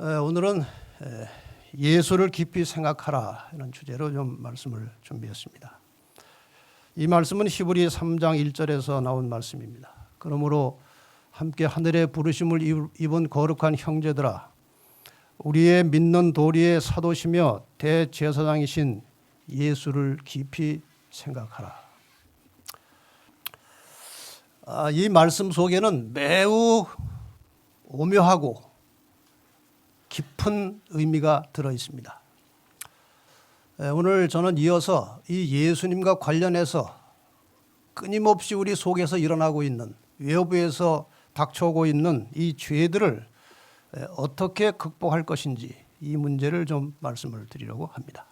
오늘은 예수를 깊이 생각하라 이런 주제로 좀 말씀을 준비했습니다. 이 말씀은 히브리 3장 1절에서 나온 말씀입니다. 그러므로 함께 하늘의 부르심을 입은 거룩한 형제들아, 우리의 믿는 도리의 사도시며 대제사장이신 예수를 깊이 생각하라. 이 말씀 속에는 매우 오묘하고 깊은 의미가 들어 있습니다. 오늘 저는 이어서 이 예수님과 관련해서 끊임없이 우리 속에서 일어나고 있는, 외부에서 닥쳐오고 있는 이 죄들을 어떻게 극복할 것인지 이 문제를 좀 말씀을 드리려고 합니다.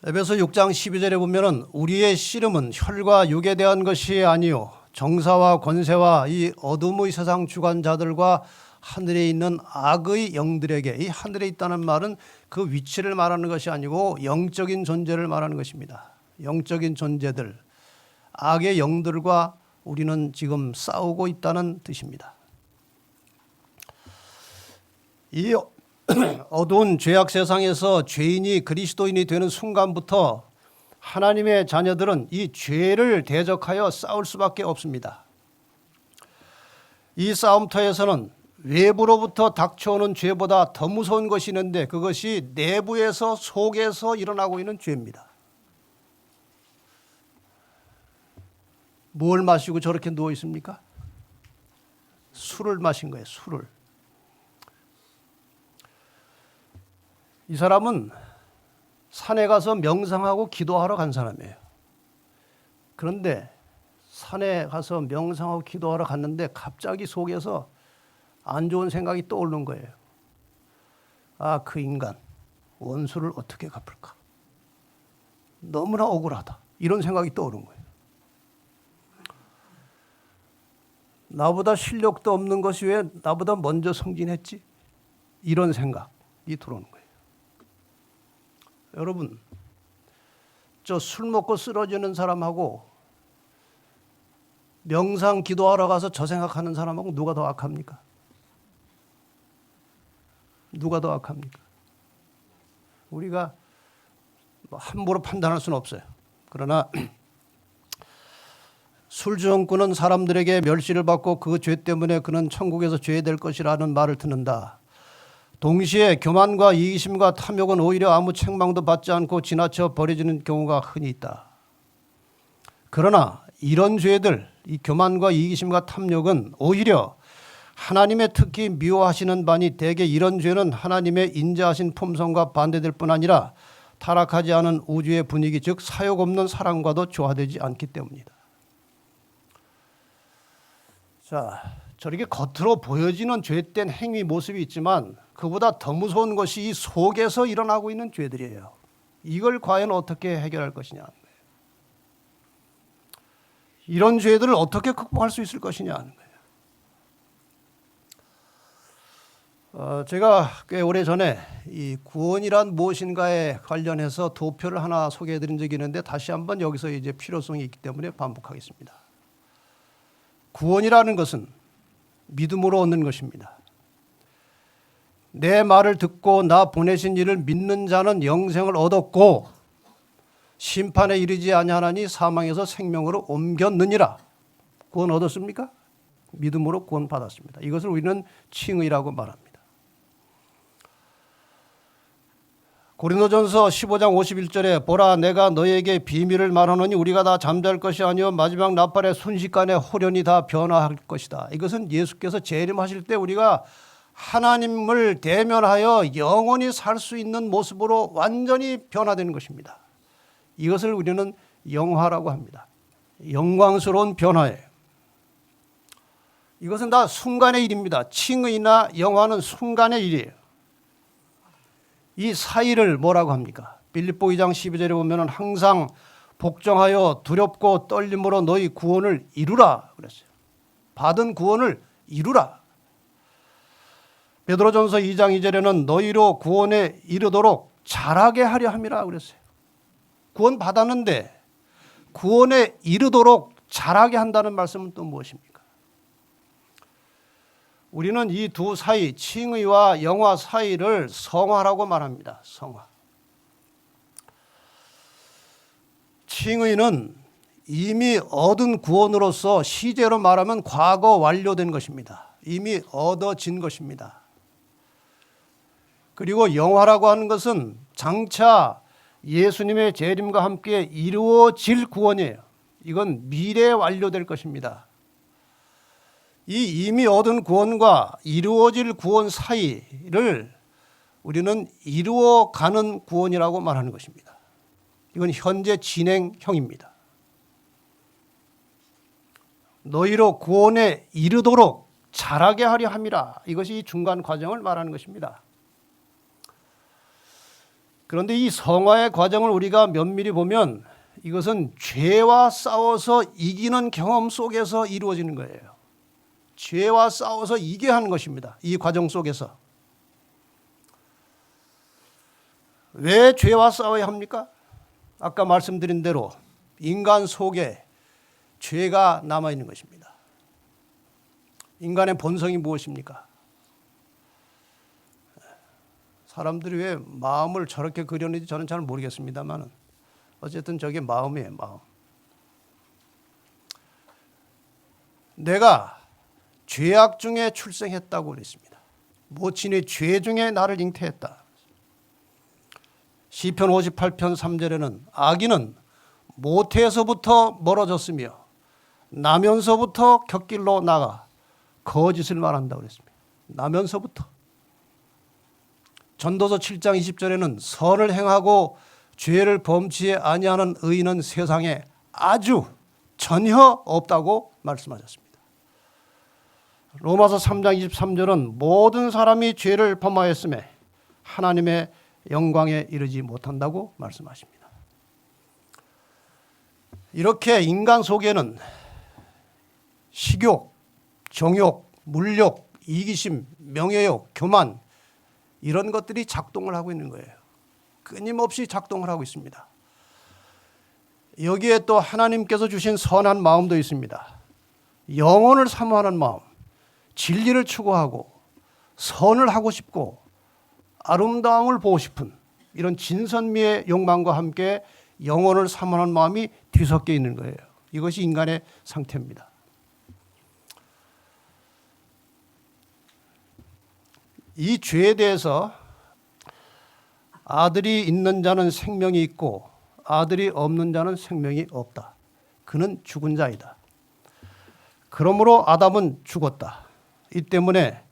에베소 6장 12절에 보면은 우리의 씨름은 혈과 육에 대한 것이 아니요 정사와 권세와 이 어둠의 세상 주관자들과 하늘에 있는 악의 영들에게, 이 하늘에 있다는 말은 그 위치를 말하는 것이 아니고 영적인 존재를 말하는 것입니다. 영적인 존재들, 악의 영들과 우리는 지금 싸우고 있다는 뜻입니다. 이 어두운 죄악 세상에서 죄인이 그리스도인이 되는 순간부터 하나님의 자녀들은 이 죄를 대적하여 싸울 수밖에 없습니다. 이 싸움터에서는 외부로부터 닥쳐오는 죄보다 더 무서운 것이 있는데 그것이 내부에서 속에서 일어나고 있는 죄입니다. 뭘 마시고 저렇게 누워 있습니까? 술을 마신 거예요. 술을. 이 사람은 산에 가서 명상하고 기도하러 간 사람이에요. 그런데 산에 가서 명상하고 기도하러 갔는데 갑자기 속에서 안 좋은 생각이 떠오르는 거예요. 아, 그 인간 원수를 어떻게 갚을까? 너무나 억울하다. 이런 생각이 떠오른 거예요. 나보다 실력도 없는 것이 왜 나보다 먼저 승진했지? 이런 생각이 들어오는 거예요. 여러분, 저 술 먹고 쓰러지는 사람하고 명상 기도하러 가서 저 생각하는 사람하고 누가 더 악합니까? 누가 더 악합니까? 우리가 함부로 판단할 수는 없어요. 그러나 술주정꾼은 사람들에게 멸시를 받고 그 죄 때문에 그는 천국에서 죄될 것이라는 말을 듣는다. 동시에 교만과 이기심과 탐욕은 오히려 아무 책망도 받지 않고 지나쳐 버려지는 경우가 흔히 있다. 그러나 이런 죄들, 이 교만과 이기심과 탐욕은 오히려 하나님의 특히 미워하시는 바니 대개 이런 죄는 하나님의 인자하신 품성과 반대될 뿐 아니라 타락하지 않은 우주의 분위기, 즉 사욕 없는 사랑과도 조화되지 않기 때문이다. 자, 저렇게 겉으로 보여지는 죄된 행위 모습이 있지만 그보다 더 무서운 것이 이 속에서 일어나고 있는 죄들이에요. 이걸 과연 어떻게 해결할 것이냐 하는 거예요. 이런 죄들을 어떻게 극복할 수 있을 것이냐 하는 거예요. 제가 꽤 오래전에 이 구원이란 무엇인가에 관련해서 도표를 하나 소개해드린 적이 있는데 다시 한번 여기서 이제 필요성이 있기 때문에 반복하겠습니다. 구원이라는 것은 믿음으로 얻는 것입니다. 내 말을 듣고 나 보내신 이를 믿는 자는 영생을 얻었고 심판에 이르지 아니하나니 사망에서 생명으로 옮겼느니라. 구원 얻었습니까? 믿음으로 구원 받았습니다. 이것을 우리는 칭의라고 말합니다. 고린도전서 15장 51절에 보라 내가 너에게 비밀을 말하노니 우리가 다 잠잘 것이 아니요 마지막 나팔에 순식간에 홀연히 다 변화할 것이다. 이것은 예수께서 재림하실 때 우리가 하나님을 대면하여 영원히 살 수 있는 모습으로 완전히 변화되는 것입니다. 이것을 우리는 영화라고 합니다. 영광스러운 변화예요. 이것은 다 순간의 일입니다. 칭의나 영화는 순간의 일이에요. 이 사이를 뭐라고 합니까? 빌립보 2장 12절에 보면 항상 복종하여 두렵고 떨림으로 너희 구원을 이루라 그랬어요. 받은 구원을 이루라. 베드로전서 2장 2절에는 너희로 구원에 이르도록 잘하게 하려 함이라 그랬어요. 구원 받았는데 구원에 이르도록 잘하게 한다는 말씀은 또 무엇입니까? 우리는 이 두 사이, 칭의와 영화 사이를 성화라고 말합니다. 성화. 칭의는 이미 얻은 구원으로서 시제로 말하면 과거 완료된 것입니다. 이미 얻어진 것입니다. 그리고 영화라고 하는 것은 장차 예수님의 재림과 함께 이루어질 구원이에요. 이건 미래에 완료될 것입니다. 이 이미 얻은 구원과 이루어질 구원 사이를 우리는 이루어가는 구원이라고 말하는 것입니다. 이건 현재 진행형입니다. 너희로 구원에 이르도록 자라게 하려 함이라. 이것이 이 중간 과정을 말하는 것입니다. 그런데 이 성화의 과정을 우리가 면밀히 보면 이것은 죄와 싸워서 이기는 경험 속에서 이루어지는 거예요. 죄와 싸워서 이겨야 하는 것입니다. 이 과정 속에서. 왜 죄와 싸워야 합니까? 아까 말씀드린 대로 인간 속에 죄가 남아있는 것입니다. 인간의 본성이 무엇입니까? 사람들이 왜 마음을 저렇게 그렸는지 저는 잘 모르겠습니다만 어쨌든 저게 마음이에요. 마음. 내가 죄악 중에 출생했다고 그랬습니다. 모친이 죄 중에 나를 잉태했다. 시편 58편 3절에는 악인은 모태에서부터 멀어졌으며 나면서부터 곁길로 나가 거짓을 말한다고 그랬습니다. 나면서부터. 전도서 7장 20절에는 선을 행하고 죄를 범치 아니하는 의인은 세상에 아주 전혀 없다고 말씀하셨습니다. 로마서 3장 23절은 모든 사람이 죄를 범하였음에 하나님의 영광에 이르지 못한다고 말씀하십니다. 이렇게 인간 속에는 식욕, 정욕, 물욕, 이기심, 명예욕, 교만 이런 것들이 작동을 하고 있는 거예요. 끊임없이 작동을 하고 있습니다. 여기에 또 하나님께서 주신 선한 마음도 있습니다. 영혼을 사모하는 마음, 진리를 추구하고 선을 하고 싶고 아름다움을 보고 싶은 이런 진선미의 욕망과 함께 영혼을 사모하는 마음이 뒤섞여 있는 거예요. 이것이 인간의 상태입니다. 이 죄에 대해서 아들이 있는 자는 생명이 있고 아들이 없는 자는 생명이 없다. 그는 죽은 자이다. 그러므로 아담은 죽었다. 이 때문에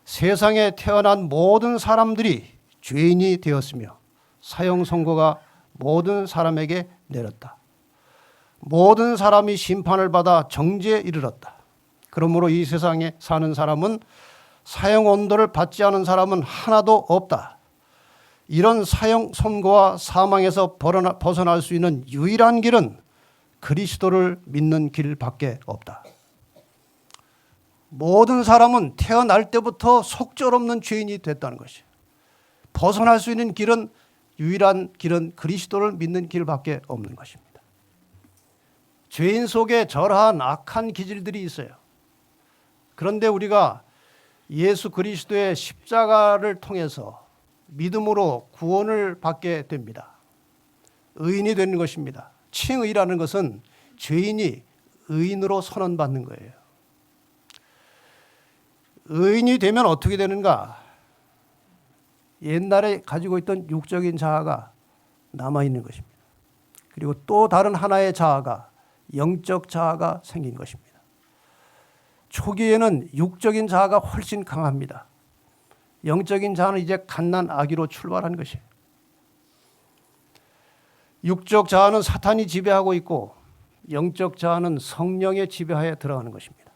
세상에 태어난 모든 사람들이 죄인이 되었으며 사형 선고가 모든 사람에게 내렸다. 모든 사람이 심판을 받아 정죄에 이르렀다. 그러므로 이 세상에 사는 사람은 사형 온도를 받지 않은 사람은 하나도 없다. 이런 사형 선고와 사망에서 벗어날 수 있는 유일한 길은 그리스도를 믿는 길밖에 없다. 모든 사람은 태어날 때부터 속절없는 죄인이 됐다는 것이에요. 벗어날 수 있는 길은 유일한 길은 그리스도를 믿는 길밖에 없는 것입니다. 죄인 속에 저러한 악한 기질들이 있어요. 그런데 우리가 예수 그리스도의 십자가를 통해서 믿음으로 구원을 받게 됩니다. 의인이 되는 것입니다. 칭의라는 것은 죄인이 의인으로 선언받는 거예요. 의인이 되면 어떻게 되는가? 옛날에 가지고 있던 육적인 자아가 남아있는 것입니다. 그리고 또 다른 하나의 자아가 영적 자아가 생긴 것입니다. 초기에는 육적인 자아가 훨씬 강합니다. 영적인 자아는 이제 갓난 아기로 출발한 것이에요. 육적 자아는 사탄이 지배하고 있고 영적 자아는 성령의 지배하에 들어가는 것입니다.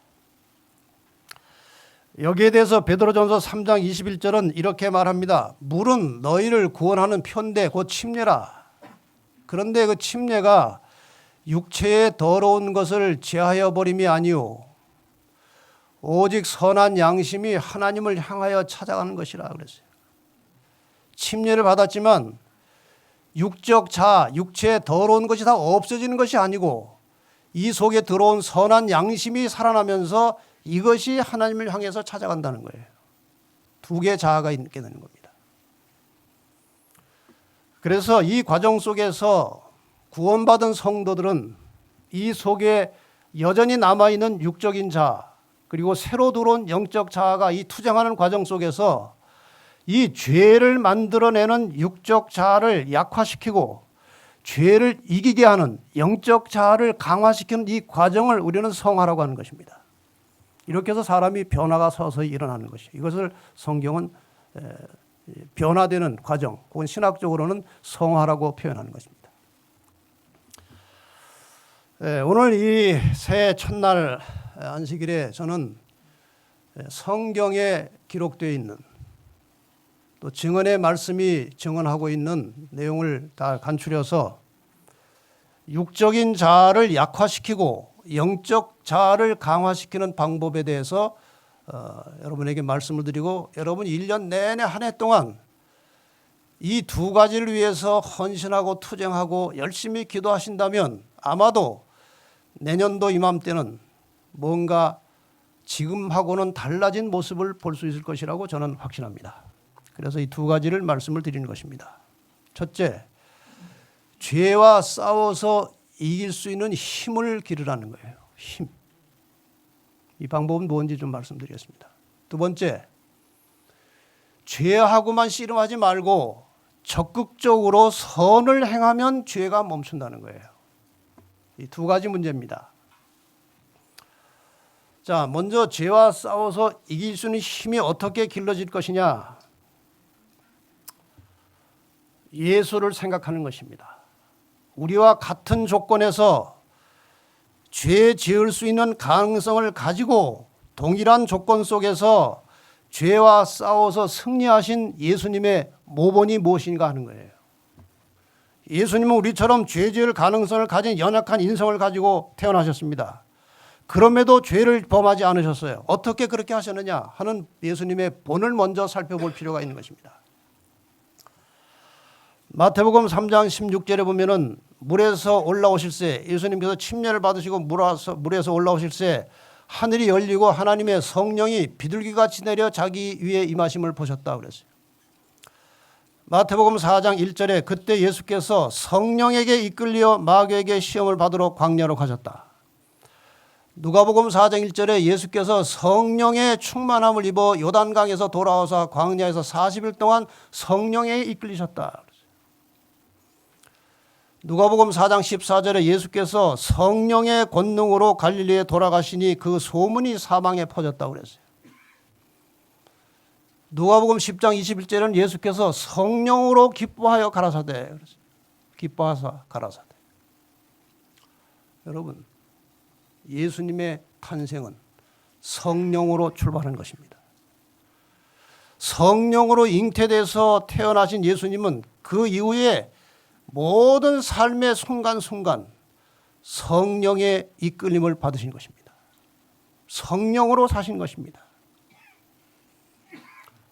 여기에 대해서 베드로전서 3장 21절은 이렇게 말합니다. 물은 너희를 구원하는 편대 곧 침례라. 그런데 그 침례가 육체의 더러운 것을 제하여 버림이 아니오 오직 선한 양심이 하나님을 향하여 찾아가는 것이라 그랬어요. 침례를 받았지만 육적 자아, 육체의 더러운 것이 다 없어지는 것이 아니고 이 속에 들어온 선한 양심이 살아나면서 이것이 하나님을 향해서 찾아간다는 거예요. 두 개의 자아가 있게 되는 겁니다. 그래서 이 과정 속에서 구원받은 성도들은 이 속에 여전히 남아있는 육적인 자아, 그리고 새로 들어온 영적 자아가 이 투쟁하는 과정 속에서 이 죄를 만들어내는 육적 자아를 약화시키고 죄를 이기게 하는 영적 자아를 강화시키는 이 과정을 우리는 성화라고 하는 것입니다. 이렇게 해서 사람이 변화가 서서히 일어나는 것이에요. 이것을 성경은 변화되는 과정, 혹은 신학적으로는 성화라고 표현하는 것입니다. 오늘 이 새해 첫날 안식일에 저는 성경에 기록되어 있는 또 증언의 말씀이 증언하고 있는 내용을 다 간추려서 육적인 자아를 약화시키고 영적 자아를 강화시키는 방법에 대해서 여러분에게 말씀을 드리고, 여러분 1년 내내 한 해 동안 이 두 가지를 위해서 헌신하고 투쟁하고 열심히 기도하신다면 아마도 내년도 이맘때는 뭔가 지금하고는 달라진 모습을 볼 수 있을 것이라고 저는 확신합니다. 그래서 이 두 가지를 말씀을 드리는 것입니다. 첫째, 죄와 싸워서 이길 수 있는 힘을 기르라는 거예요. 힘. 이 방법은 뭔지 좀 말씀드리겠습니다. 두 번째, 죄하고만 씨름하지 말고 적극적으로 선을 행하면 죄가 멈춘다는 거예요. 이 두 가지 문제입니다. 자, 먼저 죄와 싸워서 이길 수 있는 힘이 어떻게 길러질 것이냐? 예수를 생각하는 것입니다. 우리와 같은 조건에서 죄 지을 수 있는 가능성을 가지고 동일한 조건 속에서 죄와 싸워서 승리하신 예수님의 모본이 무엇인가 하는 거예요. 예수님은 우리처럼 죄 지을 가능성을 가진 연약한 인성을 가지고 태어나셨습니다. 그럼에도 죄를 범하지 않으셨어요. 어떻게 그렇게 하셨느냐 하는 예수님의 본을 먼저 살펴볼 필요가 있는 것입니다. 마태복음 3장 16절에 보면은 물에서 올라오실새, 예수님께서 침례를 받으시고 물에서 올라오실새 하늘이 열리고 하나님의 성령이 비둘기같이 내려 자기 위에 임하심을 보셨다 그랬어요. 마태복음 4장 1절에 그때 예수께서 성령에게 이끌려 마귀에게 시험을 받으러 광야로 가셨다. 누가복음 4장 1절에 예수께서 성령의 충만함을 입어 요단강에서 돌아와서 광야에서 40일 동안 성령에 이끌리셨다. 누가복음 4장 14절에 예수께서 성령의 권능으로 갈릴리에 돌아가시니 그 소문이 사방에 퍼졌다고 그랬어요. 누가복음 10장 21절에는 예수께서 성령으로 기뻐하여 가라사대 그랬어요. 기뻐하사 가라사대. 여러분, 예수님의 탄생은 성령으로 출발한 것입니다. 성령으로 잉태돼서 태어나신 예수님은 그 이후에 모든 삶의 순간순간 성령의 이끌림을 받으신 것입니다. 성령으로 사신 것입니다.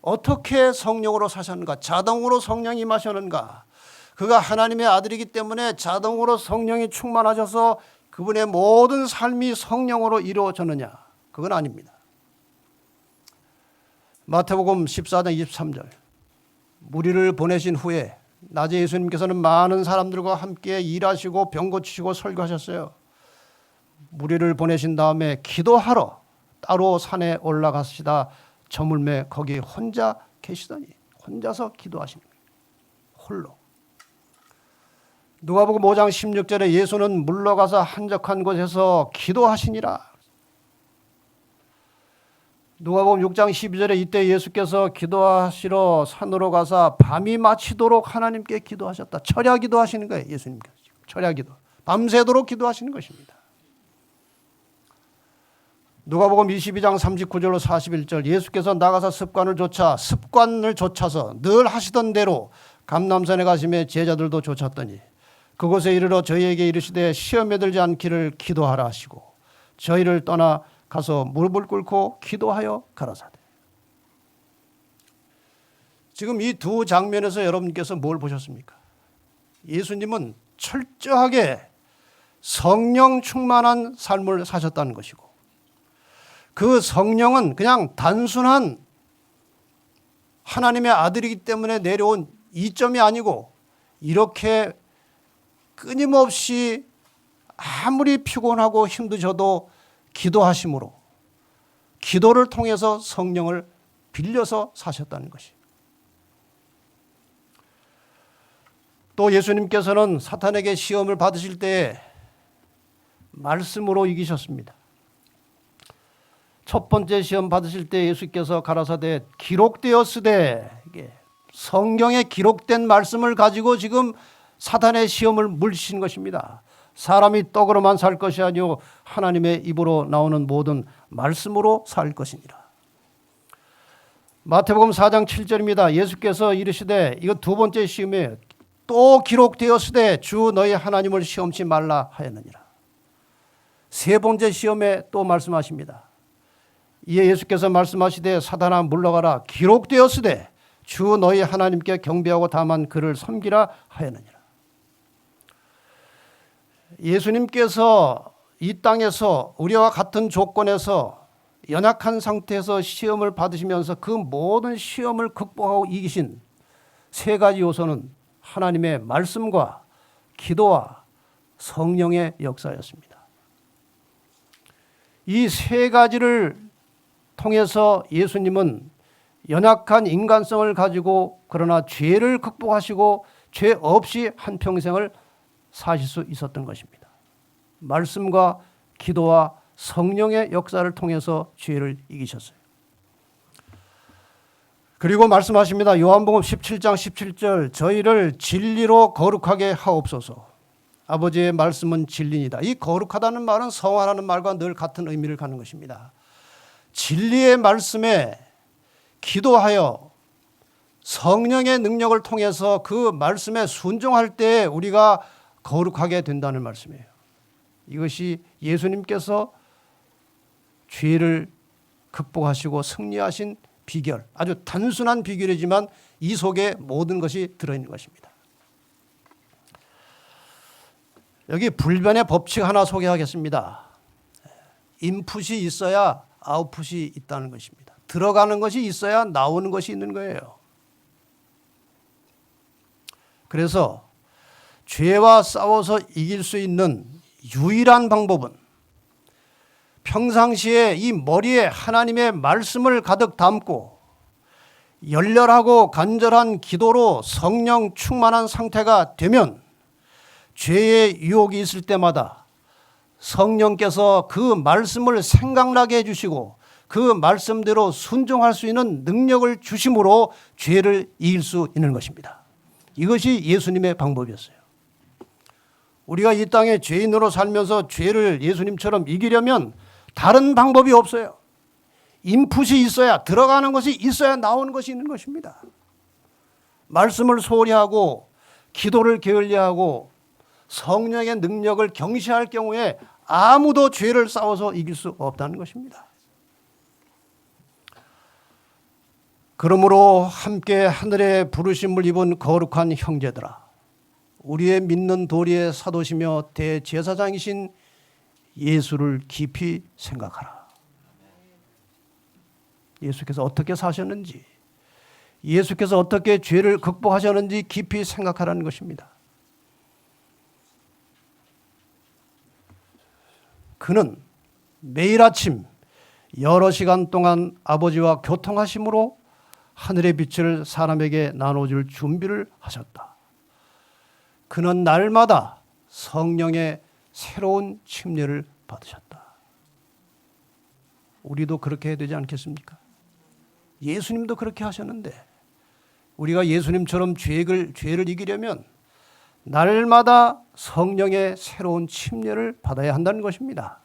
어떻게 성령으로 사셨는가? 자동으로 성령이 임하셨는가? 그가 하나님의 아들이기 때문에 자동으로 성령이 충만하셔서 그분의 모든 삶이 성령으로 이루어졌느냐? 그건 아닙니다. 마태복음 14장 23절 무리를 보내신 후에 낮에 예수님께서는 많은 사람들과 함께 일하시고 병 고치시고 설교하셨어요. 무리를 보내신 다음에 기도하러 따로 산에 올라가시다 저물매 거기 혼자 계시더니 혼자서 기도하시는 거예요. 홀로. 누가복음 5장 16절에 예수는 물러가서 한적한 곳에서 기도하시니라. 누가복음 6장 12절에 이때 예수께서 기도하시러 산으로 가서 밤이 마치도록 하나님께 기도하셨다. 철야 기도하시는 거예요. 예수님께서. 철야 기도. 밤새도록 기도하시는 것입니다. 누가복음 22장 39절로 41절 예수께서 나가서 습관을 좇아서 늘 하시던 대로 감람산에 가시며 제자들도 쫓았더니 그곳에 이르러 저희에게 이르시되 시험에 들지 않기를 기도하라 하시고 저희를 떠나 가서 무릎을 꿇고 기도하여 가라사대. 지금 이 두 장면에서 여러분께서 뭘 보셨습니까? 예수님은 철저하게 성령 충만한 삶을 사셨다는 것이고, 그 성령은 그냥 단순한 하나님의 아들이기 때문에 내려온 이점이 아니고, 이렇게 끊임없이 아무리 피곤하고 힘드셔도 기도하심으로, 기도를 통해서 성령을 빌려서 사셨다는 것이. 또 예수님께서는 사탄에게 시험을 받으실 때에 말씀으로 이기셨습니다. 첫 번째 시험 받으실 때 예수께서 가라사대 기록되었으되, 성경에 기록된 말씀을 가지고 지금 사탄의 시험을 물리신 것입니다. 사람이 떡으로만 살 것이 아니요 하나님의 입으로 나오는 모든 말씀으로 살 것이니라. 마태복음 4장 7절입니다. 예수께서 이르시되, 이거 두 번째 시험이에요. 또 기록되었으되 주 너희 하나님을 시험치 말라 하였느니라. 세 번째 시험에 또 말씀하십니다. 이에 예수께서 말씀하시되 사탄아 물러가라, 기록되었으되 주 너희 하나님께 경배하고 다만 그를 섬기라 하였느니라. 예수님께서 이 땅에서 우리와 같은 조건에서 연약한 상태에서 시험을 받으시면서 그 모든 시험을 극복하고 이기신 세 가지 요소는 하나님의 말씀과 기도와 성령의 역사였습니다. 이 세 가지를 통해서 예수님은 연약한 인간성을 가지고 그러나 죄를 극복하시고 죄 없이 한평생을 사실 수 있었던 것입니다. 말씀과 기도와 성령의 역사를 통해서 죄를 이기셨어요. 그리고 말씀하십니다. 요한복음 17장 17절, 저희를 진리로 거룩하게 하옵소서. 아버지의 말씀은 진리니다. 이 거룩하다는 말은 성화라는 말과 늘 같은 의미를 갖는 것입니다. 진리의 말씀에 기도하여 성령의 능력을 통해서 그 말씀에 순종할 때 우리가 거룩하게 된다는 말씀이에요. 이것이 예수님께서 죄를 극복하시고 승리하신 비결, 아주 단순한 비결이지만 이 속에 모든 것이 들어있는 것입니다. 여기 불변의 법칙 하나 소개하겠습니다. 인풋이 있어야 아웃풋이 있다는 것입니다. 들어가는 것이 있어야 나오는 것이 있는 거예요. 그래서 죄와 싸워서 이길 수 있는 유일한 방법은 평상시에 이 머리에 하나님의 말씀을 가득 담고 열렬하고 간절한 기도로 성령 충만한 상태가 되면 죄의 유혹이 있을 때마다 성령께서 그 말씀을 생각나게 해주시고 그 말씀대로 순종할 수 있는 능력을 주심으로 죄를 이길 수 있는 것입니다. 이것이 예수님의 방법이었어요. 우리가 이 땅에 죄인으로 살면서 죄를 예수님처럼 이기려면 다른 방법이 없어요. 인풋이 있어야, 들어가는 것이 있어야 나오는 것이 있는 것입니다. 말씀을 소홀히 하고 기도를 게을리하고 성령의 능력을 경시할 경우에 아무도 죄를 싸워서 이길 수 없다는 것입니다. 그러므로 함께 하늘의 부르심을 입은 거룩한 형제들아, 우리의 믿는 도리의 사도시며 대제사장이신 예수를 깊이 생각하라. 예수께서 어떻게 사셨는지, 예수께서 어떻게 죄를 극복하셨는지 깊이 생각하라는 것입니다. 그는 매일 아침 여러 시간 동안 아버지와 교통하심으로 하늘의 빛을 사람에게 나눠줄 준비를 하셨다. 그는 날마다 성령의 새로운 침례를 받으셨다. 우리도 그렇게 해야 되지 않겠습니까? 예수님도 그렇게 하셨는데 우리가 예수님처럼 죄를 이기려면 날마다 성령의 새로운 침례를 받아야 한다는 것입니다.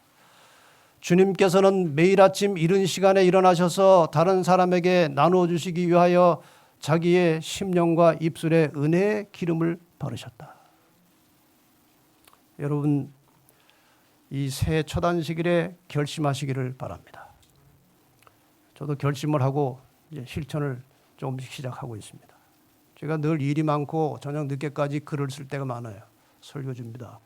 주님께서는 매일 아침 이른 시간에 일어나셔서 다른 사람에게 나누어 주시기 위하여 자기의 심령과 입술에 은혜의 기름을 바르셨다. 여러분, 이 새해 첫 안식일에 결심하시기를 바랍니다. 저도 결심을 하고 이제 실천을 조금씩 시작하고 있습니다. 제가 늘 일이 많고 저녁 늦게까지 글을 쓸 때가 많아요. 설교 준비도 하고.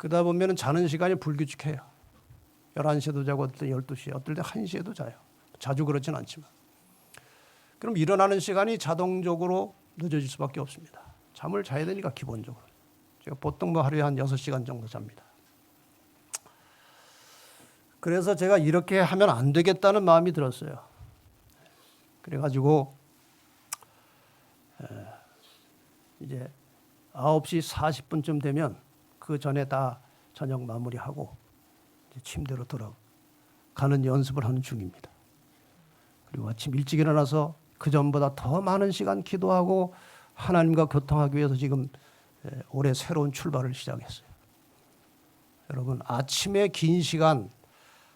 그러다 보면 자는 시간이 불규칙해요. 11시에도 자고 어떨 때 12시, 어떨 때 1시에도 자요. 자주 그렇진 않지만. 그럼 일어나는 시간이 자동적으로 늦어질 수밖에 없습니다. 잠을 자야 되니까 기본적으로. 제가 보통 하루에 한 6시간 정도 잡니다. 그래서 제가 이렇게 하면 안 되겠다는 마음이 들었어요. 그래가지고 이제 9시 40분쯤 되면 그 전에 다 저녁 마무리하고 이제 침대로 돌아가는 연습을 하는 중입니다. 그리고 아침 일찍 일어나서 그 전보다 더 많은 시간 기도하고 하나님과 교통하기 위해서 지금 올해 새로운 출발을 시작했어요. 여러분, 아침에 긴 시간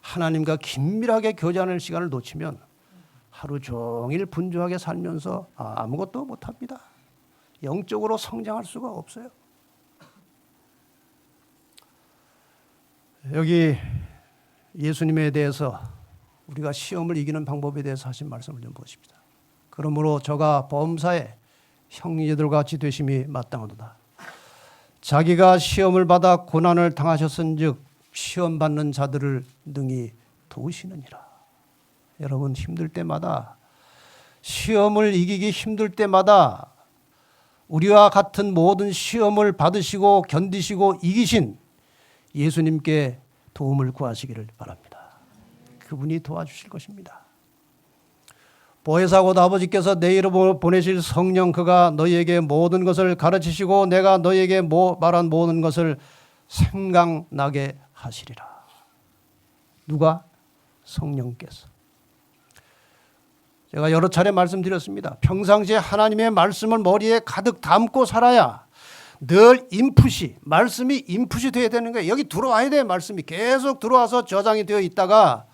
하나님과 긴밀하게 교제하는 시간을 놓치면 하루 종일 분주하게 살면서 아무것도 못합니다. 영적으로 성장할 수가 없어요. 여기 예수님에 대해서 우리가 시험을 이기는 방법에 대해서 하신 말씀을 좀 보십시다. 그러므로 저가 범사에 형제들과 같이 되심이 마땅하도다. 자기가 시험을 받아 고난을 당하셨은즉 시험 받는 자들을 능히 도우시느니라. 여러분, 힘들 때마다, 시험을 이기기 힘들 때마다 우리와 같은 모든 시험을 받으시고 견디시고 이기신 예수님께 도움을 구하시기를 바랍니다. 그분이 도와주실 것입니다. 보혜사 곧 아버지께서 내 이름으로 보내실 성령, 그가 너희에게 모든 것을 가르치시고 내가 너희에게 말한 모든 것을 생각나게 하시리라. 누가? 성령께서. 제가 여러 차례 말씀드렸습니다. 평상시에 하나님의 말씀을 머리에 가득 담고 살아야 늘 인풋이, 말씀이 인풋이 되어야 되는 거예요. 여기 들어와야 돼요. 말씀이 계속 들어와서 저장이 되어 있다가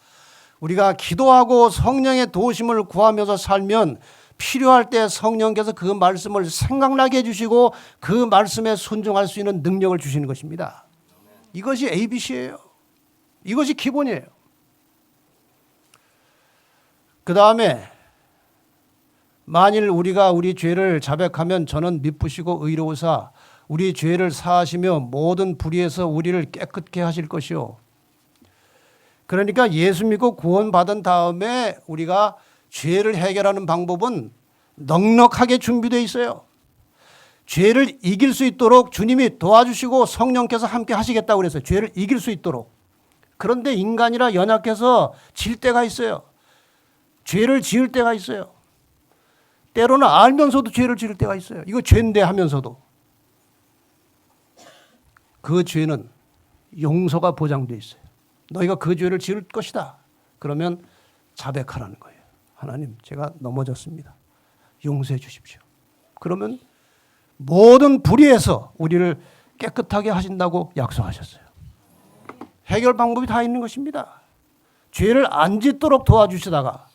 우리가 기도하고 성령의 도우심을 구하면서 살면 필요할 때 성령께서 그 말씀을 생각나게 해주시고 그 말씀에 순종할 수 있는 능력을 주시는 것입니다. 이것이 ABC예요. 이것이 기본이에요. 그 다음에 만일 우리가 우리 죄를 자백하면 저는 미쁘시고 의로우사 우리 죄를 사하시며 모든 불의에서 우리를 깨끗게 하실 것이요. 그러니까 예수 믿고 구원받은 다음에 우리가 죄를 해결하는 방법은 넉넉하게 준비되어 있어요. 죄를 이길 수 있도록 주님이 도와주시고 성령께서 함께 하시겠다고 그랬어요. 죄를 이길 수 있도록. 그런데 인간이라 연약해서 질 때가 있어요. 죄를 지을 때가 있어요. 때로는 알면서도 죄를 지을 때가 있어요. 이거 죄인데 하면서도. 그 죄는 용서가 보장되어 있어요. 너희가 그 죄를 지을 것이다. 그러면 자백하라는 거예요. 하나님, 제가 넘어졌습니다. 용서해 주십시오. 그러면 모든 불의에서 우리를 깨끗하게 하신다고 약속하셨어요. 해결 방법이 다 있는 것입니다. 죄를 안 짓도록 도와주시다가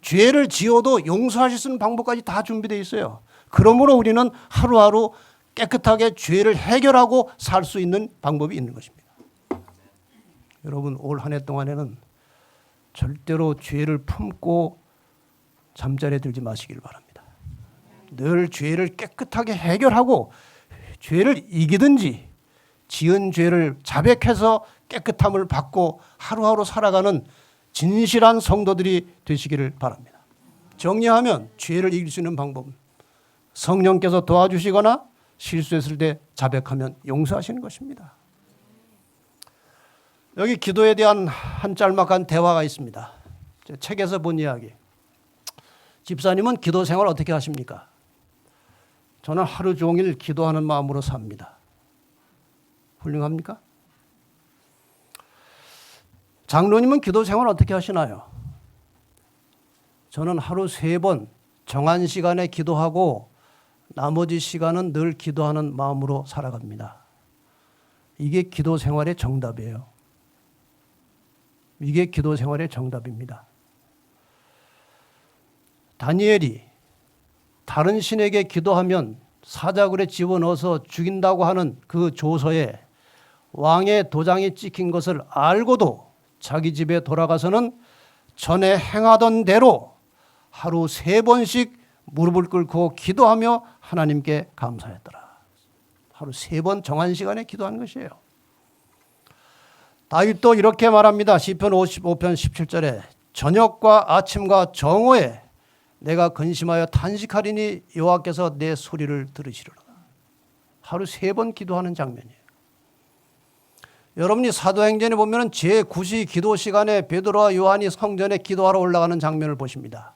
죄를 지어도 용서하실 수 있는 방법까지 다 준비되어 있어요. 그러므로 우리는 하루하루 깨끗하게 죄를 해결하고 살 수 있는 방법이 있는 것입니다. 여러분, 올 한 해 동안에는 절대로 죄를 품고 잠자리에 들지 마시길 바랍니다. 늘 죄를 깨끗하게 해결하고 죄를 이기든지 지은 죄를 자백해서 깨끗함을 받고 하루하루 살아가는 진실한 성도들이 되시기를 바랍니다. 정리하면 죄를 이길 수 있는 방법은 성령께서 도와주시거나 실수했을 때 자백하면 용서하시는 것입니다. 여기 기도에 대한 한 짤막한 대화가 있습니다. 책에서 본 이야기. 집사님은 기도 생활 어떻게 하십니까? 저는 하루 종일 기도하는 마음으로 삽니다. 훌륭합니까? 장로님은 기도 생활 어떻게 하시나요? 저는 하루 3번 정한 시간에 기도하고 나머지 시간은 늘 기도하는 마음으로 살아갑니다. 이게 기도 생활의 정답이에요. 이게 기도 생활의 정답입니다. 다니엘이 다른 신에게 기도하면 사자굴에 집어넣어서 죽인다고 하는 그 조서에 왕의 도장이 찍힌 것을 알고도 자기 집에 돌아가서는 전에 행하던 대로 하루 3번씩 무릎을 꿇고 기도하며 하나님께 감사했더라. 하루 3번 정한 시간에 기도하는 것이에요. 다윗도 이렇게 말합니다. 시편 55편 17절에 저녁과 아침과 정오에 내가 근심하여 탄식하리니 여호와께서 내 소리를 들으시리로다. 하루 3번 기도하는 장면이에요. 여러분이 사도행전에 보면 제9시 기도 시간에 베드로와 요한이 성전에 기도하러 올라가는 장면을 보십니다.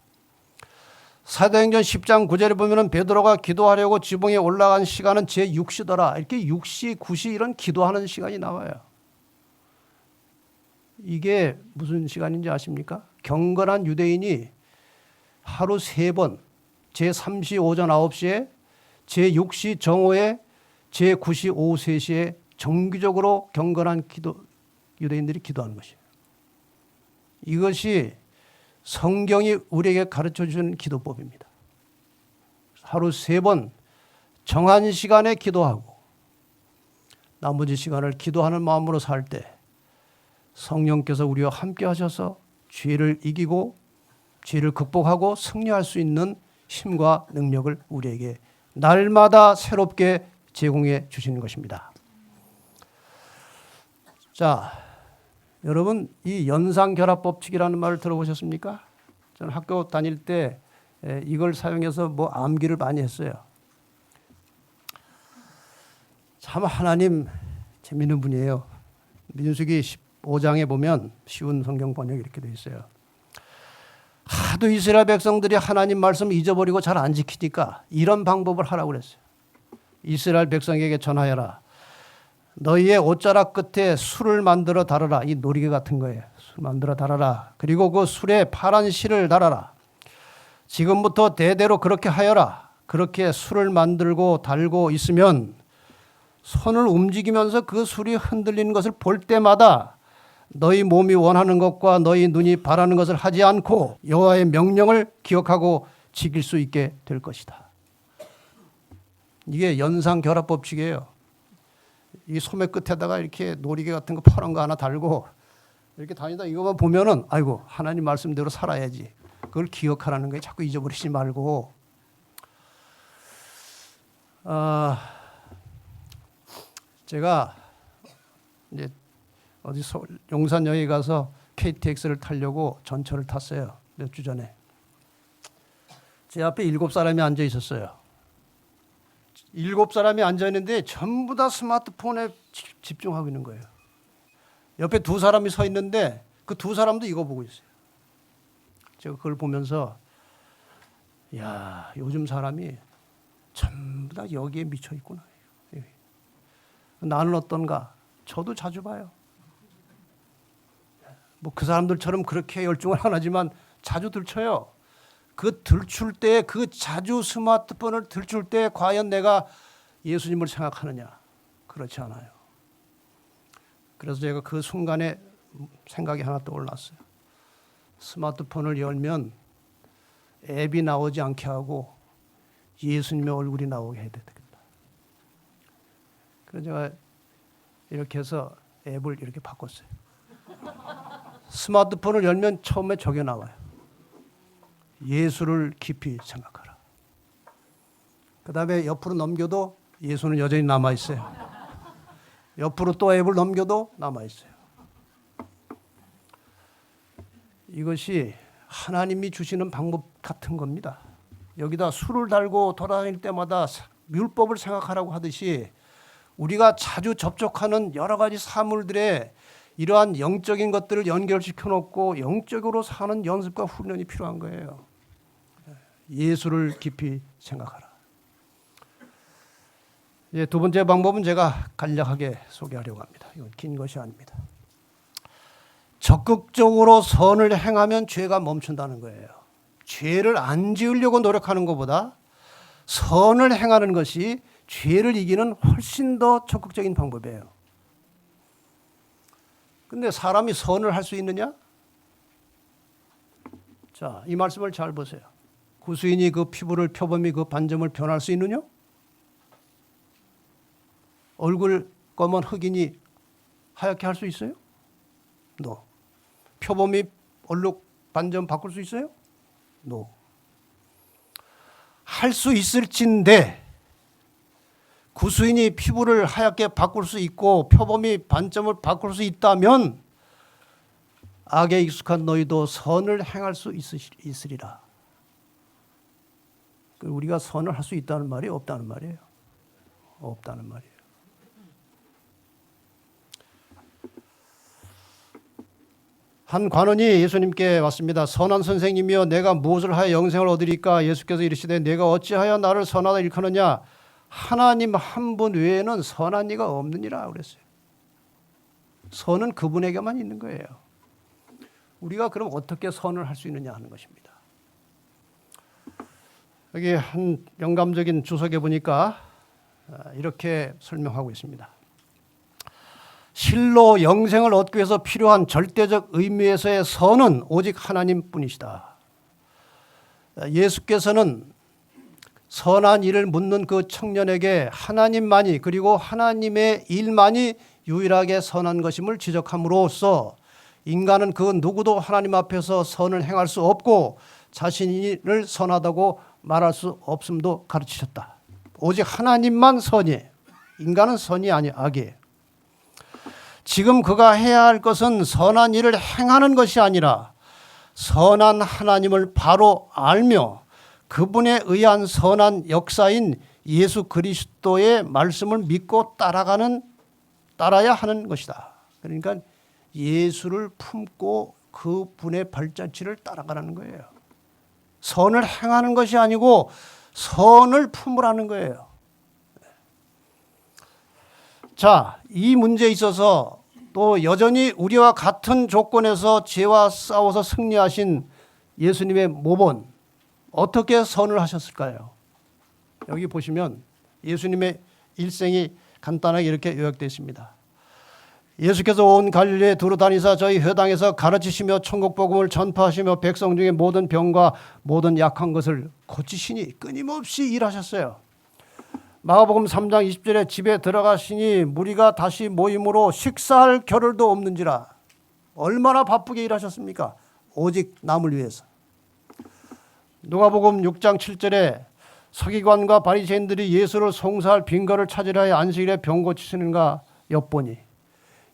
사도행전 10장 9절에 보면 베드로가 기도하려고 지붕에 올라간 시간은 제6시더라. 이렇게 6시, 9시 이런 기도하는 시간이 나와요. 이게 무슨 시간인지 아십니까? 경건한 유대인이 하루 3번, 제3시 오전 9시에, 제6시 정오에, 제9시 오후 3시에 정기적으로 경건한 유대인들이 기도하는 것이에요. 이것이 성경이 우리에게 가르쳐 주는 기도법입니다. 하루 3번 정한 시간에 기도하고 나머지 시간을 기도하는 마음으로 살 때 성령께서 우리와 함께 하셔서 죄를 이기고 죄를 극복하고 승리할 수 있는 힘과 능력을 우리에게 날마다 새롭게 제공해 주시는 것입니다. 자, 여러분 이 연상결합법칙이라는 말을 들어보셨습니까? 저는 학교 다닐 때 이걸 사용해서 암기를 많이 했어요. 참 하나님 재미있는 분이에요. 민수기 15장에 보면 쉬운 성경 번역이 이렇게 되어 있어요. 하도 이스라엘 백성들이 하나님 말씀 잊어버리고 잘 안 지키니까 이런 방법을 하라고 그랬어요. 이스라엘 백성에게 전하여라. 너희의 옷자락 끝에 술을 만들어 달아라. 이 놀이개 같은 거예요. 술 만들어 달아라. 그리고 그 술에 파란 실을 달아라. 지금부터 대대로 그렇게 하여라. 그렇게 술을 만들고 달고 있으면 손을 움직이면서 그 술이 흔들리는 것을 볼 때마다 너희 몸이 원하는 것과 너희 눈이 바라는 것을 하지 않고 여호와의 명령을 기억하고 지킬 수 있게 될 것이다. 이게 연상결합법칙이에요. 이 소매 끝에다가 이렇게 놀이개 같은 거 파란 거 하나 달고 이렇게 다니다 이거만 보면은 아이고 하나님 말씀대로 살아야지. 그걸 기억하라는 거예요. 자꾸 잊어버리지 말고. 제가 이제 어디 용산역에 가서 KTX를 타려고 전철을 탔어요. 몇 주 전에. 제 앞에 7사람이 앉아 있었어요. 7사람이 앉아 있는데 전부 다 스마트폰에 집중하고 있는 거예요. 옆에 2사람이 서 있는데 그 2사람도 이거 보고 있어요. 제가 그걸 보면서 야, 요즘 사람이 전부 다 여기에 미쳐 있구나. 나는 어떤가? 저도 자주 봐요. 그 사람들처럼 그렇게 열중을 안 하지만 자주 들춰요. 그 들출 때, 그 자주 스마트폰을 들출 때 과연 내가 예수님을 생각하느냐? 그렇지 않아요. 그래서 제가 그 순간에 생각이 하나 떠올랐어요. 스마트폰을 열면 앱이 나오지 않게 하고 예수님의 얼굴이 나오게 해야 되겠다. 그래서 제가 이렇게 해서 앱을 이렇게 바꿨어요. 스마트폰을 열면 처음에 저게 나와요. 예수를 깊이 생각하라. 그 다음에 옆으로 넘겨도 예수는 여전히 남아있어요. 옆으로 또 앱을 넘겨도 남아있어요. 이것이 하나님이 주시는 방법 같은 겁니다. 여기다 술을 달고 돌아다닐 때마다 율법을 생각하라고 하듯이 우리가 자주 접촉하는 여러 가지 사물들에 이러한 영적인 것들을 연결시켜 놓고 영적으로 사는 연습과 훈련이 필요한 거예요. 예수를 깊이 생각하라. 예, 2번째 방법은 제가 간략하게 소개하려고 합니다. 이건 긴 것이 아닙니다. 적극적으로 선을 행하면 죄가 멈춘다는 거예요. 죄를 안 지으려고 노력하는 것보다 선을 행하는 것이 죄를 이기는 훨씬 더 적극적인 방법이에요. 근데 사람이 선을 할 수 있느냐? 자, 이 말씀을 잘 보세요. 구수인이 그 피부를 표범이 그 반점을 변할 수 있느냐? 얼굴 검은 흑인이 하얗게 할 수 있어요? No. 표범이 얼룩 반점 바꿀 수 있어요? No. 할 수 있을진데 구수인이 피부를 하얗게 바꿀 수 있고 표범이 반점을 바꿀 수 있다면 악에 익숙한 너희도 선을 행할 수 있으리라. 우리가 선을 할 수 있다는 말이 없다는 말이에요. 없다는 말이에요. 한 관원이 예수님께 왔습니다. 선한 선생님이여 내가 무엇을 하여 영생을 얻으리까? 예수께서 이르시되 내가 어찌하여 나를 선하다 일컫느냐? 하나님 한 분 외에는 선한 이가 없느니라 그랬어요. 선은 그분에게만 있는 거예요. 우리가 그럼 어떻게 선을 할 수 있느냐 하는 것입니다. 여기 한 영감적인 주석에 보니까 이렇게 설명하고 있습니다. 실로 영생을 얻기 위해서 필요한 절대적 의미에서의 선은 오직 하나님뿐이시다. 예수께서는 선한 일을 묻는 그 청년에게 하나님만이 그리고 하나님의 일만이 유일하게 선한 것임을 지적함으로써 인간은 그 누구도 하나님 앞에서 선을 행할 수 없고 자신을 선하다고 말할 수 없음도 가르치셨다. 오직 하나님만 선이에요. 인간은 선이 아니 악이에요. 지금 그가 해야 할 것은 선한 일을 행하는 것이 아니라 선한 하나님을 바로 알며 그분에 의한 선한 역사인 예수 그리스도의 말씀을 믿고 따라야 하는 것이다. 그러니까 예수를 품고 그분의 발자취를 따라가라는 거예요. 선을 행하는 것이 아니고 선을 품으라는 거예요. 자, 이 문제에 있어서 또 여전히 우리와 같은 조건에서 죄와 싸워서 승리하신 예수님의 모본 어떻게 선을 하셨을까요? 여기 보시면 예수님의 일생이 간단하게 이렇게 요약되어 있습니다. 예수께서 온 갈릴리에 두루 다니사 저희 회당에서 가르치시며 천국 복음을 전파하시며 백성 중에 모든 병과 모든 약한 것을 고치시니 끊임없이 일하셨어요. 마가복음 3장 20절에 집에 들어가시니 무리가 다시 모임으로 식사할 겨를도 없는지라. 얼마나 바쁘게 일하셨습니까? 오직 남을 위해서. 누가복음 6장 7절에 서기관과 바리새인들이 예수를 송사할 빈거를 찾으려 해 안식일에 병 고치시는가 엿보니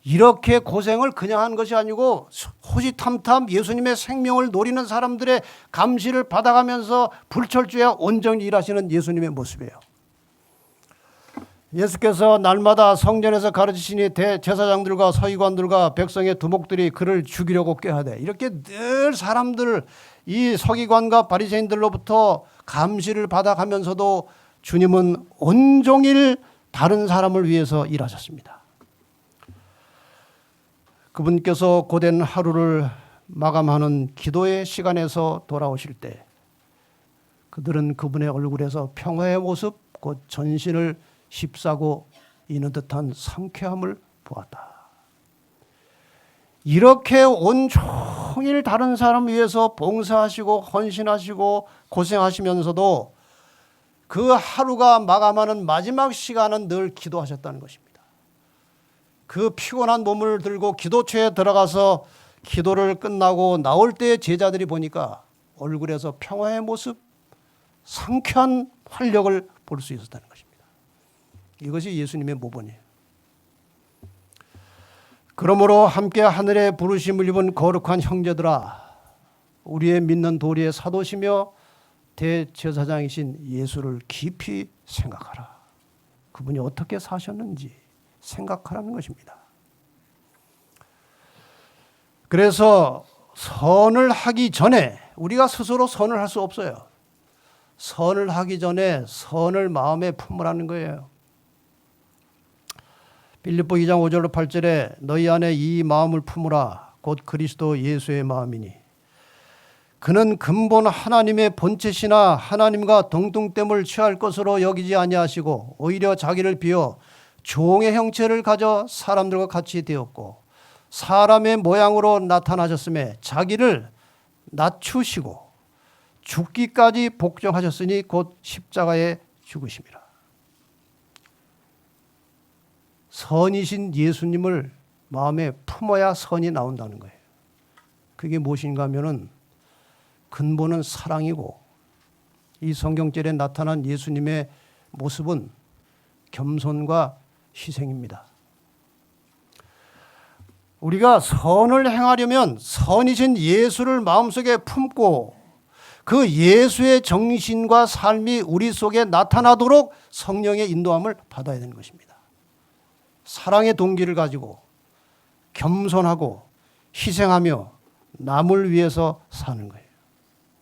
이렇게 고생을 그냥 한 것이 아니고 호시탐탐 예수님의 생명을 노리는 사람들의 감시를 받아가면서 불철주야 온전히 일하시는 예수님의 모습이에요. 예수께서 날마다 성전에서 가르치시니 대제사장들과 서기관들과 백성의 두목들이 그를 죽이려고 꾀하되 이렇게 늘 사람들 이 서기관과 바리새인들로부터 감시를 받아가면서도 주님은 온종일 다른 사람을 위해서 일하셨습니다. 그분께서 고된 하루를 마감하는 기도의 시간에서 돌아오실 때 그들은 그분의 얼굴에서 평화의 모습 곧 전신을 휩싸고 있는 듯한 상쾌함을 보았다. 이렇게 온종일 다른 사람 위해서 봉사하시고 헌신하시고 고생하시면서도 그 하루가 마감하는 마지막 시간은 늘 기도하셨다는 것입니다. 그 피곤한 몸을 들고 기도처에 들어가서 기도를 끝나고 나올 때 제자들이 보니까 얼굴에서 평화의 모습, 상쾌한 활력을 볼 수 있었다는 것입니다. 이것이 예수님의 모본이에요. 그러므로 함께 하늘의 부르심을 입은 거룩한 형제들아, 우리의 믿는 도리의 사도시며 대제사장이신 예수를 깊이 생각하라. 그분이 어떻게 사셨는지 생각하라는 것입니다. 그래서 선을 하기 전에 우리가 스스로 선을 할 수 없어요. 선을 하기 전에 선을 마음에 품으라는 거예요. 빌립보 2장 5절로 8절에 너희 안에 이 마음을 품으라 곧 그리스도 예수의 마음이니 그는 근본 하나님의 본체시나 하나님과 동등됨을 취할 것으로 여기지 아니하시고 오히려 자기를 비워 종의 형체를 가져 사람들과 같이 되었고 사람의 모양으로 나타나셨음에 자기를 낮추시고 죽기까지 복종하셨으니 곧 십자가에 죽으심이라. 선이신 예수님을 마음에 품어야 선이 나온다는 거예요. 그게 무엇인가 하면은 근본은 사랑이고 이 성경절에 나타난 예수님의 모습은 겸손과 희생입니다. 우리가 선을 행하려면 선이신 예수를 마음속에 품고 그 예수의 정신과 삶이 우리 속에 나타나도록 성령의 인도함을 받아야 되는 것입니다. 사랑의 동기를 가지고 겸손하고 희생하며 남을 위해서 사는 거예요.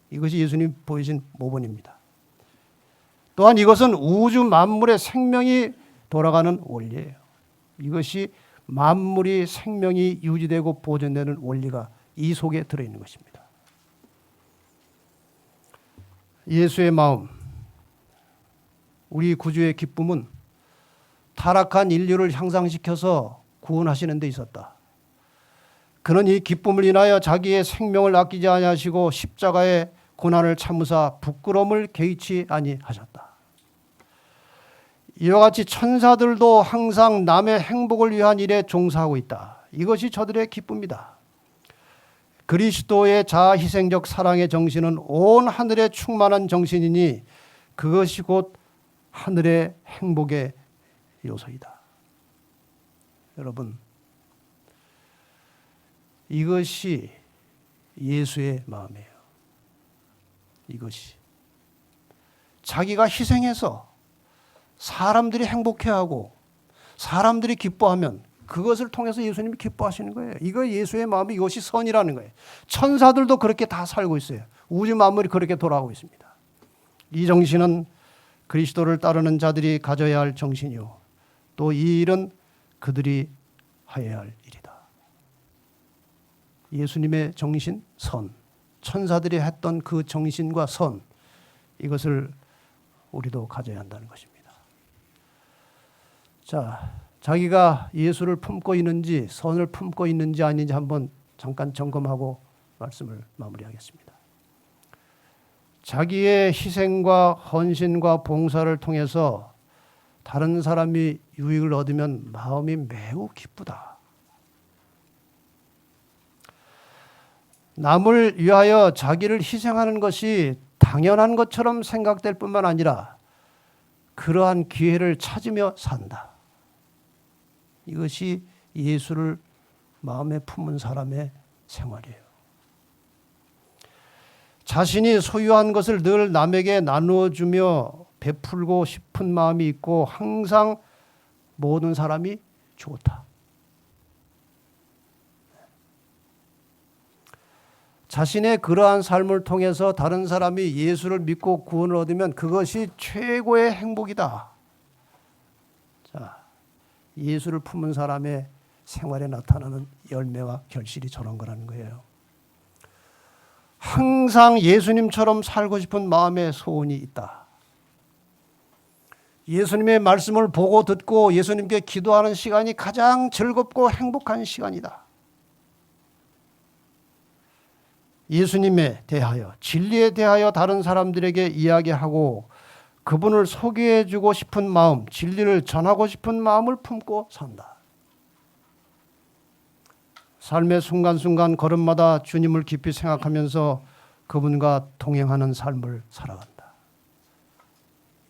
이것이 예수님 보이신 모본입니다. 또한 이것은 우주 만물의 생명이 돌아가는 원리예요. 이것이 만물이 생명이 유지되고 보존되는 원리가 이 속에 들어있는 것입니다. 예수의 마음, 우리 구주의 기쁨은 타락한 인류를 향상시켜서 구원하시는 데 있었다. 그는 이 기쁨을 인하여 자기의 생명을 아끼지 아니하시고 십자가의 고난을 참으사 부끄러움을 개의치 아니하셨다. 이와 같이 천사들도 항상 남의 행복을 위한 일에 종사하고 있다. 이것이 저들의 기쁨이다. 그리스도의 자아희생적 사랑의 정신은 온 하늘에 충만한 정신이니 그것이 곧 하늘의 행복의 요소이다. 여러분, 이것이 예수의 마음이에요. 이것이 자기가 희생해서 사람들이 행복해하고 사람들이 기뻐하면 그것을 통해서 예수님이 기뻐하시는 거예요. 이거 예수의 마음이 이것이 선이라는 거예요. 천사들도 그렇게 다 살고 있어요. 우주 만물이 그렇게 돌아가고 있습니다. 이 정신은 그리스도를 따르는 자들이 가져야 할 정신이요. 또 이 일은 그들이 하여야 할 일이다. 예수님의 정신, 선. 천사들이 했던 그 정신과 선. 이것을 우리도 가져야 한다는 것입니다. 자, 자기가 예수를 품고 있는지 선을 품고 있는지 아닌지 한번 잠깐 점검하고 말씀을 마무리하겠습니다. 자기의 희생과 헌신과 봉사를 통해서 다른 사람이 유익을 얻으면 마음이 매우 기쁘다. 남을 위하여 자기를 희생하는 것이 당연한 것처럼 생각될 뿐만 아니라 그러한 기회를 찾으며 산다. 이것이 예수를 마음에 품은 사람의 생활이에요. 자신이 소유한 것을 늘 남에게 나누어주며 베풀고 싶은 마음이 있고 항상 모든 사람이 좋다. 자신의 그러한 삶을 통해서 다른 사람이 예수를 믿고 구원을 얻으면 그것이 최고의 행복이다. 자, 예수를 품은 사람의 생활에 나타나는 열매와 결실이 저런 거라는 거예요. 항상 예수님처럼 살고 싶은 마음의 소원이 있다. 예수님의 말씀을 보고 듣고 예수님께 기도하는 시간이 가장 즐겁고 행복한 시간이다. 예수님에 대하여, 진리에 대하여 다른 사람들에게 이야기하고 그분을 소개해주고 싶은 마음, 진리를 전하고 싶은 마음을 품고 산다. 삶의 순간순간 걸음마다 주님을 깊이 생각하면서 그분과 동행하는 삶을 살아간다.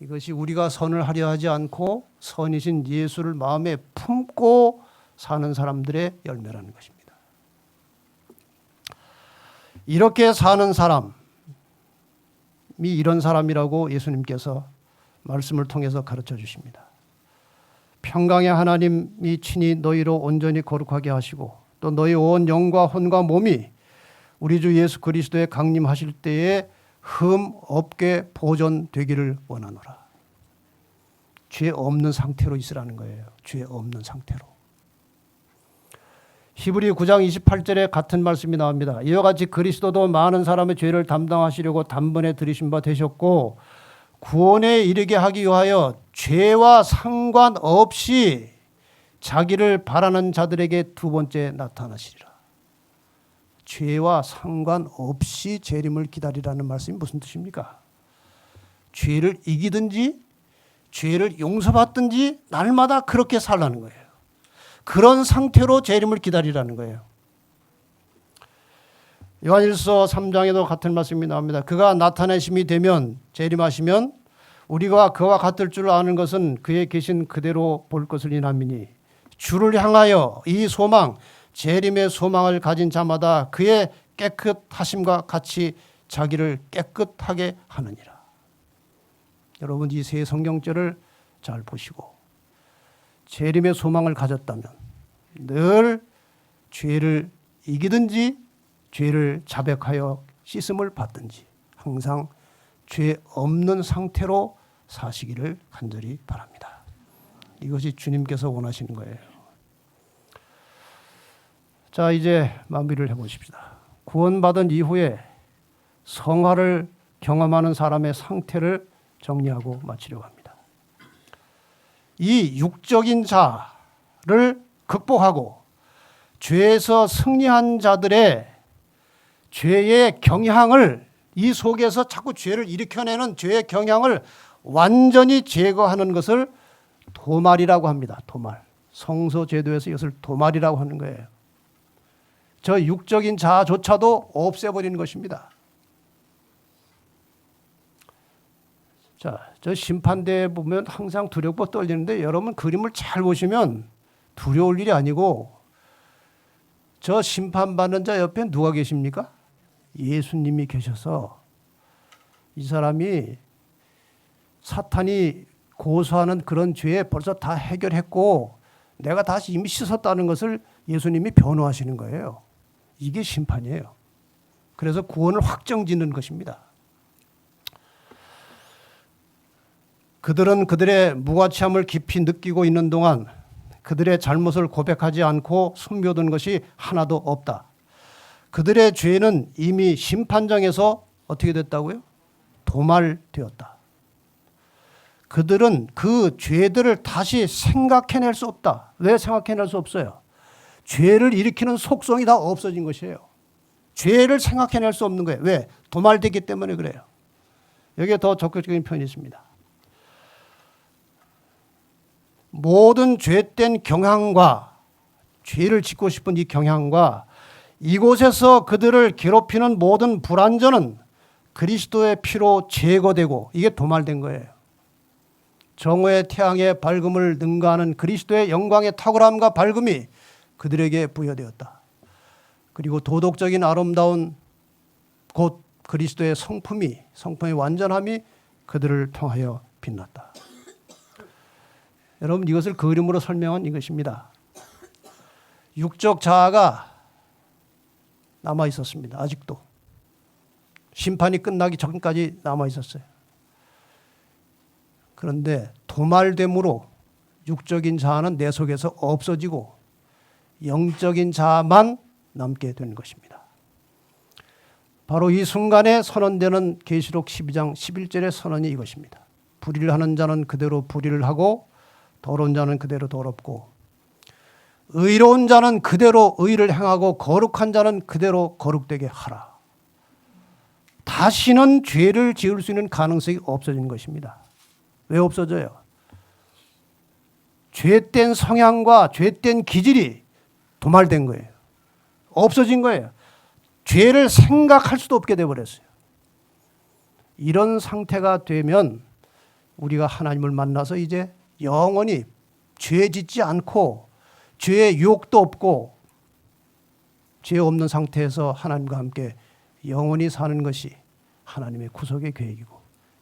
이것이 우리가 선을 하려 하지 않고 선이신 예수를 마음에 품고 사는 사람들의 열매라는 것입니다. 이렇게 사는 사람이 이런 사람이라고 예수님께서 말씀을 통해서 가르쳐 주십니다. 평강의 하나님이 친히 너희로 온전히 거룩하게 하시고 또 너희 온 영과 혼과 몸이 우리 주 예수 그리스도에 강림하실 때에 흠 없게 보존되기를 원하노라. 죄 없는 상태로 있으라는 거예요. 죄 없는 상태로. 히브리 9장 28절에 같은 말씀이 나옵니다. 이와 같이 그리스도도 많은 사람의 죄를 담당하시려고 단번에 들이신 바 되셨고 구원에 이르게 하기 위하여 죄와 상관없이 자기를 바라는 자들에게 두 번째 나타나시리라. 죄와 상관없이 재림을 기다리라는 말씀이 무슨 뜻입니까? 죄를 이기든지 죄를 용서받든지 날마다 그렇게 살라는 거예요. 그런 상태로 재림을 기다리라는 거예요. 요한일서 3장에도 같은 말씀이 나옵니다. 그가 나타내심이 되면 재림하시면 우리가 그와 같을 줄 아는 것은 그의 계신 그대로 볼 것을 인함이니 주를 향하여 이 소망 재림의 소망을 가진 자마다 그의 깨끗하심과 같이 자기를 깨끗하게 하느니라. 여러분 이 세 성경절을 잘 보시고 재림의 소망을 가졌다면 늘 죄를 이기든지 죄를 자백하여 씻음을 받든지 항상 죄 없는 상태로 사시기를 간절히 바랍니다. 이것이 주님께서 원하시는 거예요. 자, 이제 마무리를 해보십시다. 구원받은 이후에 성화를 경험하는 사람의 상태를 정리하고 마치려고 합니다. 이 육적인 자를 극복하고 죄에서 승리한 자들의 죄의 경향을 이 속에서 자꾸 죄를 일으켜내는 죄의 경향을 완전히 제거하는 것을 도말이라고 합니다. 도말. 성서 제도에서 이것을 도말이라고 하는 거예요. 저 육적인 자조차도 없애버리는 것입니다. 자, 저 심판대에 보면 항상 두렵고 떨리는데 여러분 그림을 잘 보시면 두려울 일이 아니고 저 심판받는 자 옆에 누가 계십니까? 예수님이 계셔서 이 사람이 사탄이 고소하는 그런 죄에 벌써 다 해결했고 내가 다시 이미 씻었다는 것을 예수님이 변호하시는 거예요. 이게 심판이에요. 그래서 구원을 확정짓는 것입니다. 그들은 그들의 무가치함을 깊이 느끼고 있는 동안 그들의 잘못을 고백하지 않고 숨겨둔 것이 하나도 없다. 그들의 죄는 이미 심판장에서 어떻게 됐다고요? 도말되었다. 그들은 그 죄들을 다시 생각해낼 수 없다. 왜 생각해낼 수 없어요? 죄를 일으키는 속성이 다 없어진 것이에요. 죄를 생각해낼 수 없는 거예요. 왜? 도말됐기 때문에 그래요. 여기에 더 적극적인 표현이 있습니다. 모든 죄된 경향과 죄를 짓고 싶은 이 경향과 이곳에서 그들을 괴롭히는 모든 불완전은 그리스도의 피로 제거되고 이게 도말된 거예요. 정오의 태양의 밝음을 능가하는 그리스도의 영광의 탁월함과 밝음이 그들에게 부여되었다. 그리고 도덕적인 아름다운 곧 그리스도의 성품의 완전함이 그들을 통하여 빛났다. 여러분 이것을 그림으로 설명한 이것입니다. 육적 자아가 남아 있었습니다. 아직도 심판이 끝나기 전까지 남아 있었어요. 그런데 도말됨으로 육적인 자아는 내 속에서 없어지고 영적인 자아만 남게 되는 것입니다. 바로 이 순간에 선언되는 계시록 12장 11절의 선언이 이것입니다. 불의를 하는 자는 그대로 불의를 하고 더러운 자는 그대로 더럽고 의로운 자는 그대로 의를 행하고 거룩한 자는 그대로 거룩되게 하라. 다시는 죄를 지을 수 있는 가능성이 없어진 것입니다. 왜 없어져요? 죄된 성향과 죄된 기질이 도말된 거예요. 없어진 거예요. 죄를 생각할 수도 없게 되어버렸어요. 이런 상태가 되면 우리가 하나님을 만나서 이제 영원히 죄 짓지 않고 죄의 유혹도 없고 죄 없는 상태에서 하나님과 함께 영원히 사는 것이 하나님의 구속의 계획이고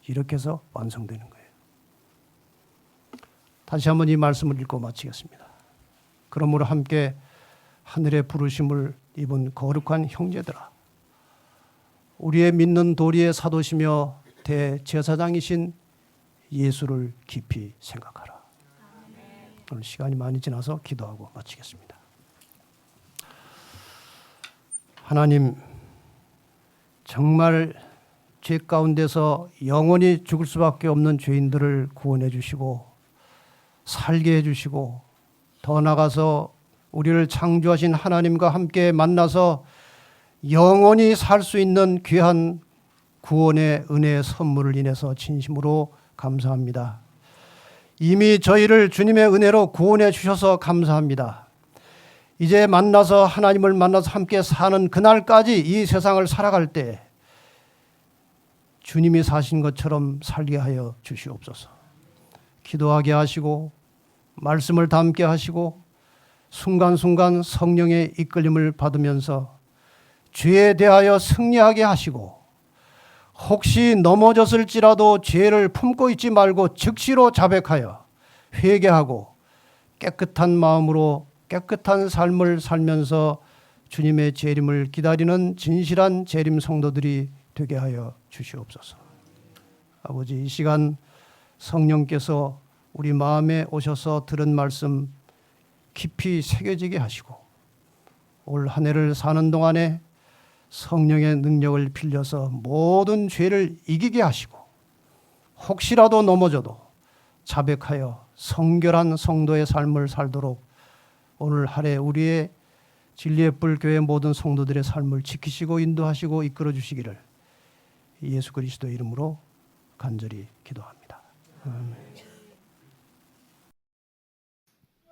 이렇게 해서 완성되는 거예요. 다시 한번 이 말씀을 읽고 마치겠습니다. 그러므로 함께 하늘의 부르심을 입은 거룩한 형제들아, 우리의 믿는 도리의 사도시며 대제사장이신 예수를 깊이 생각하라. 오늘 시간이 많이 지나서 기도하고 마치겠습니다. 하나님, 정말 죄 가운데서 영원히 죽을 수밖에 없는 죄인들을 구원해 주시고 살게 해주시고 더 나아가서 우리를 창조하신 하나님과 함께 만나서 영원히 살 수 있는 귀한 구원의 은혜의 선물을 인해서 진심으로 감사합니다. 이미 저희를 주님의 은혜로 구원해 주셔서 감사합니다. 이제 만나서 하나님을 만나서 함께 사는 그날까지 이 세상을 살아갈 때 주님이 사신 것처럼 살게 하여 주시옵소서. 기도하게 하시고 말씀을 담게 하시고 순간순간 성령의 이끌림을 받으면서 죄에 대하여 승리하게 하시고 혹시 넘어졌을지라도 죄를 품고 있지 말고 즉시로 자백하여 회개하고 깨끗한 마음으로 깨끗한 삶을 살면서 주님의 재림을 기다리는 진실한 재림 성도들이 되게 하여 주시옵소서. 아버지, 이 시간 성령께서 우리 마음에 오셔서 들은 말씀 깊이 새겨지게 하시고 올 한 해를 사는 동안에 성령의 능력을 빌려서 모든 죄를 이기게 하시고 혹시라도 넘어져도 자백하여 성결한 성도의 삶을 살도록 오늘 하루에 우리의 진리의 뿔 교회 모든 성도들의 삶을 지키시고 인도하시고 이끌어 주시기를 예수 그리스도의 이름으로 간절히 기도합니다. 아멘.